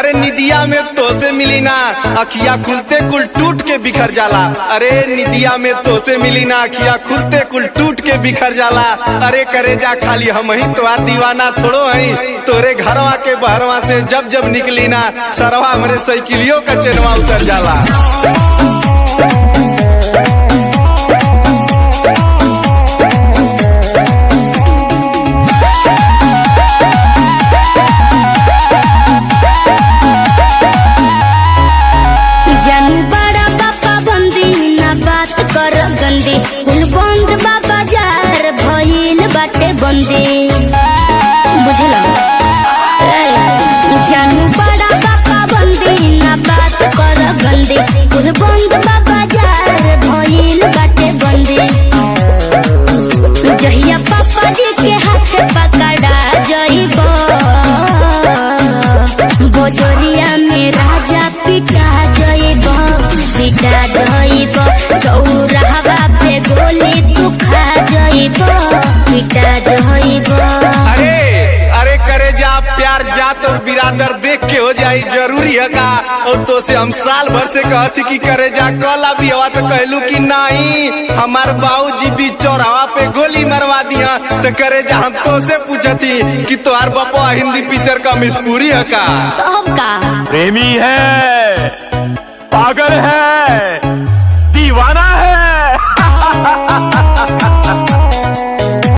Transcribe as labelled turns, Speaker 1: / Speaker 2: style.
Speaker 1: अरे निदिया में तो से मिली ना अखिया खुलते कुल टूट के बिखर जाला। अरे निदिया में तो से मिली ना अखिया खुलते कुल टूट के बिखर जाला। अरे करे जा खाली हम ही तो दीवाना थोड़ो हई, तोरे घरवा के बहरवा से जब जब निकली ना सरवा हमरे साइकिलियों का चेनवा उतर जाला।
Speaker 2: गंदी कुल बंद बाजार भइल बाटे बंदी, बुझल जानू बड़ा पापा बंदी ना बात कर गंदी कुल बंद बाजार भइल बाटे बंदी। जहिया पापा जी के हाथ पकड़ा जइबो बजरिया में राजा पिटा जइबो चौराहा पे गोली तू खा जइबो पिटा जइबो।
Speaker 1: अरे अरे करे जा प्यार जात और बिरादर देख के हो जाई जरूरी है का। और तो से हम साल भर से कहती कि करे जा कला भी हवा तो कहलू कि नहीं हमार बाबूजी भी चौराहा पे गोली मरवा दिया। तो करे जा हम तो से पूछती कि तोहार बापा हिंदी पिक्चर का मिसपूरी है का।
Speaker 2: तब का
Speaker 3: प्रेमी है, पागल है, दीवाना है।